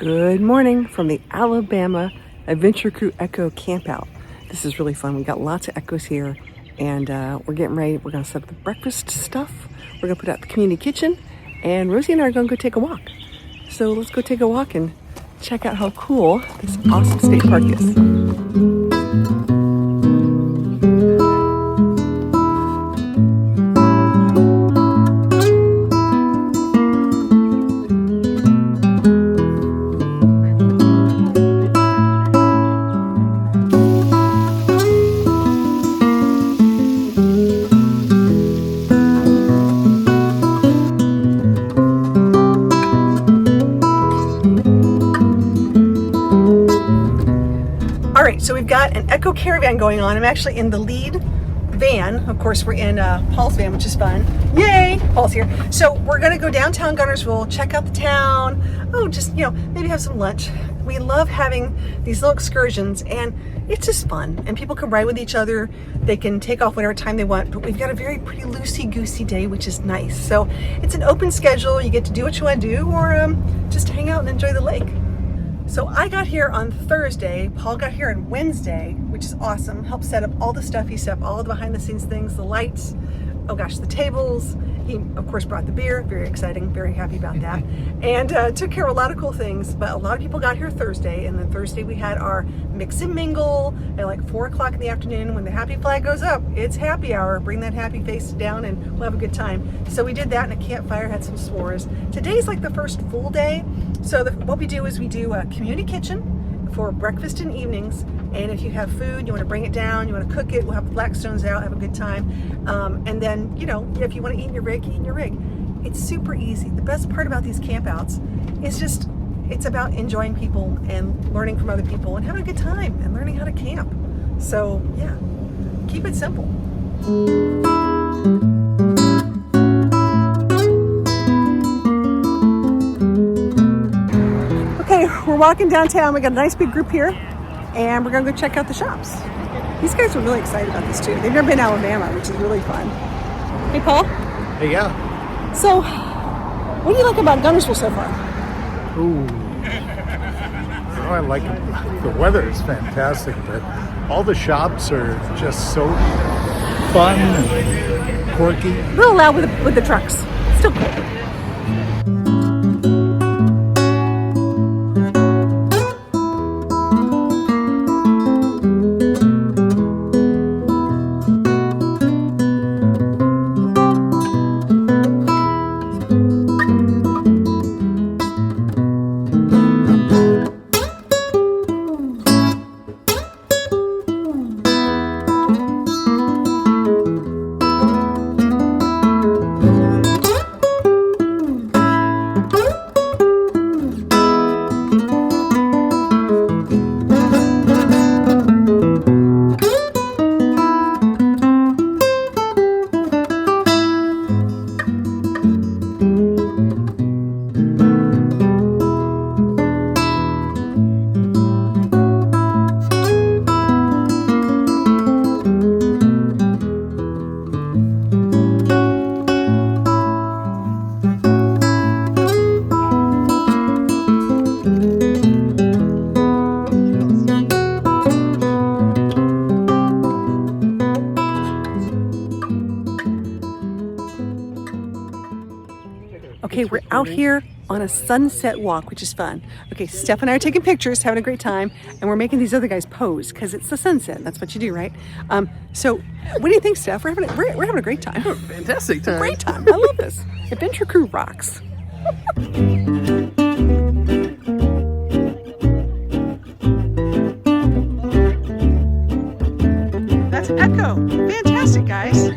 Good morning from the Alabama Adventure Crew Echo Campout. This is really fun. We got lots of echoes here, and we're getting ready. We're going to set up the breakfast stuff. We're going to put out the community kitchen, and Rosie and I are going to go take a walk. So let's go take a walk and check out how cool this awesome state park is. So we've got an echo caravan going on. I'm actually in the lead van. Of course, we're in Paul's van, which is fun. Yay! Paul's here. So we're going to go downtown Guntersville, check out the town. Oh, just, maybe have some lunch. We love having these little excursions, and it's just fun. And people can ride with each other. They can take off whatever time they want, but we've got a very pretty loosey-goosey day, which is nice. So it's an open schedule. You get to do what you want to do, or just hang out and enjoy the lake. So I got here on Thursday, Paul got here on Wednesday, which is awesome. Helped set up all the stuff. He set up all the behind the scenes things, the lights, oh gosh, the tables. He, of course, brought the beer. Very exciting, very happy about that. And took care of a lot of cool things, but a lot of people got here Thursday, and then Thursday we had our mix and mingle at like 4 o'clock in the afternoon. When the happy flag goes up, it's happy hour. Bring that happy face down and we'll have a good time. So we did that in a campfire, had some s'mores. Today's like the first full day. So what we do is we do a community kitchen for breakfast and evenings. And if you have food, you want to bring it down, you want to cook it, we'll have the Blackstones out, have a good time. And then, if you want to eat in your rig, eat in your rig. It's super easy. The best part about these campouts is it's about enjoying people and learning from other people and having a good time and learning how to camp. So yeah, keep it simple. Okay, we're walking downtown. We got a nice big group here, and we're gonna go check out the shops. These guys are really excited about this too. They've never been to Alabama, which is really fun. Hey, Paul. Hey, yeah. So, what do you like about Guntersville so far? Ooh. I like it. The weather is fantastic, but all the shops are just so fun and quirky. A little loud with the trucks. Still cool. Okay, we're out here on a sunset walk, which is fun. Okay, Steph and I are taking pictures, having a great time, and we're making these other guys pose because it's the sunset. That's what you do, right? So what do you think, Steph? We're having a great time. Fantastic time. Great time. I love this. Adventure Crew rocks. That's Echo. Fantastic, guys.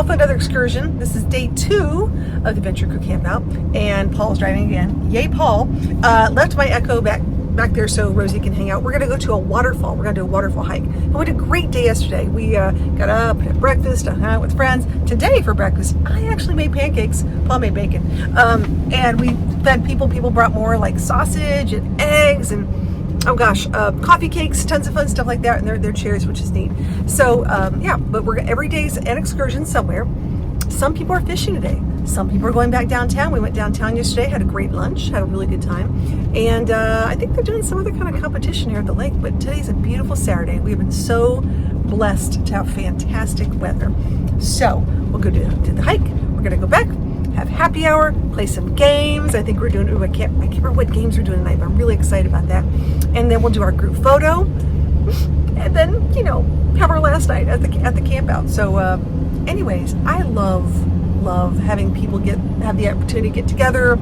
off another excursion. This is day 2 of the Adventure Crew Campout, and Paul's driving again. Yay, Paul. Left my Echo back there so Rosie can hang out. We're gonna go to a waterfall. We're gonna do a waterfall hike. And we had a great day yesterday. We got up, had breakfast, hung out with friends. Today for breakfast, I actually made pancakes. Paul made bacon. And we fed people. People brought more like sausage and eggs and oh gosh, coffee cakes, tons of fun stuff like that, and they're chairs, which is neat. So yeah, but we're every day's an excursion somewhere. Some people are fishing today. Some people are going back downtown. We went downtown yesterday, had a great lunch, had a really good time. And I think they're doing some other kind of competition here at the lake, but today's a beautiful Saturday. We have been so blessed to have fantastic weather. So we'll go do the hike. We're gonna go back, have happy hour, play some games. I think we're doing, I can't remember what games we're doing tonight, but I'm really excited about that. And then we'll do our group photo, and then, you know, have our last night at the camp out. So anyways, I love having people have the opportunity to get together,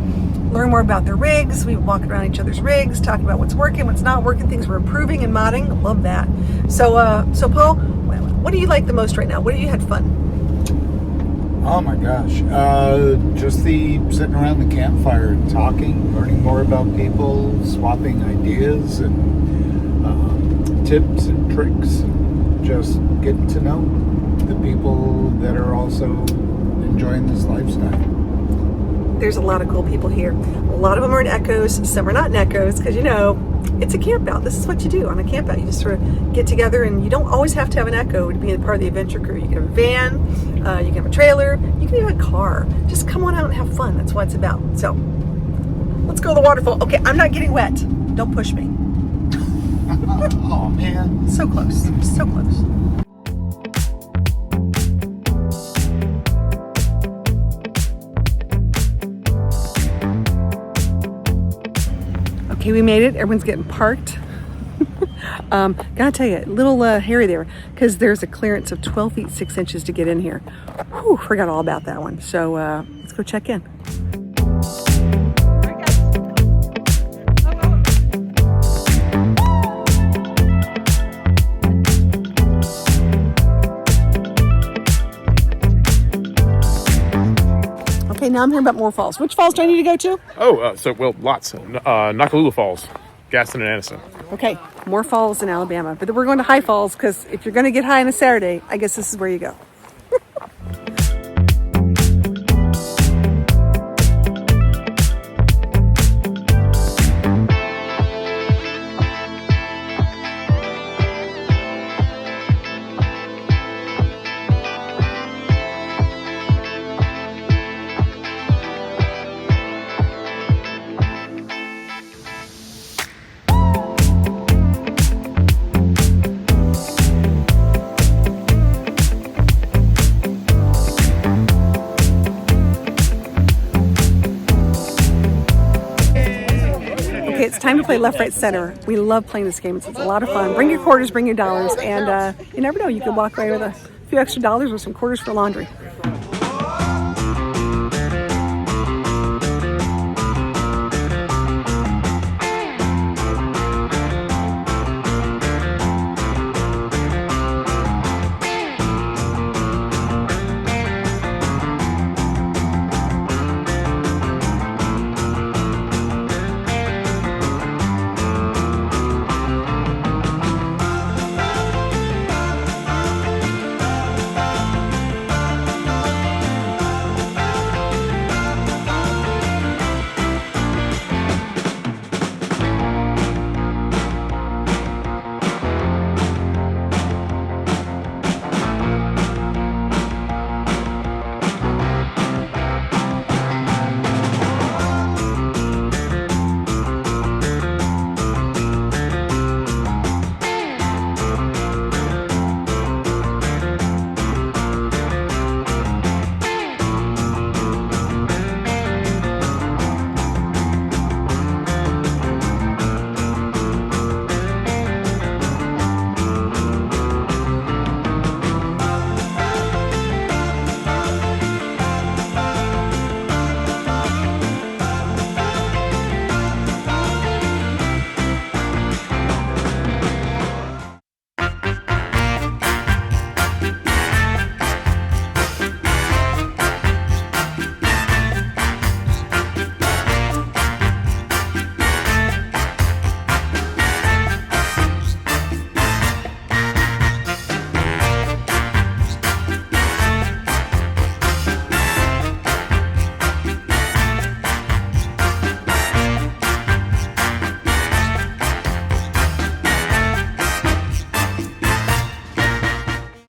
learn more about their rigs. We walk around each other's rigs, talk about what's working, what's not working, things we're improving and modding. I love that. So Paul, what do you like the most right now? What have you had fun? Oh my gosh, just the sitting around the campfire and talking, learning more about people, swapping ideas and tips and tricks, and just getting to know the people that are also enjoying this lifestyle. There's a lot of cool people here. A lot of them are in Echoes, some are not in Echoes, because you know, it's a camp out. This is what you do on a camp out. You just sort of get together, and you don't always have to have an Echo to be a part of the adventure crew. You can have a van, you can have a trailer, you can have a car. Just come on out and have fun. That's what it's about. So let's go to the waterfall. Okay, I'm not getting wet. Don't push me. Oh man. So close, so close. Okay, we made it. Everyone's getting parked. Gotta tell you, a little hairy there, because there's a clearance of 12 feet 6 inches to get in here. Whew, forgot all about that one. So let's go check in. Okay, now I'm hearing about more falls. Which falls do I need to go to? Oh, lots. Nakalula Falls, Gaston and Anniston. Okay, more falls in Alabama. But we're going to High Falls, because if you're going to get high on a Saturday, I guess this is where you go. Okay, it's time to play left, right, center. We love playing this game. It's a lot of fun. Bring your quarters, bring your dollars, and you never know, you could walk away with a few extra dollars or some quarters for laundry.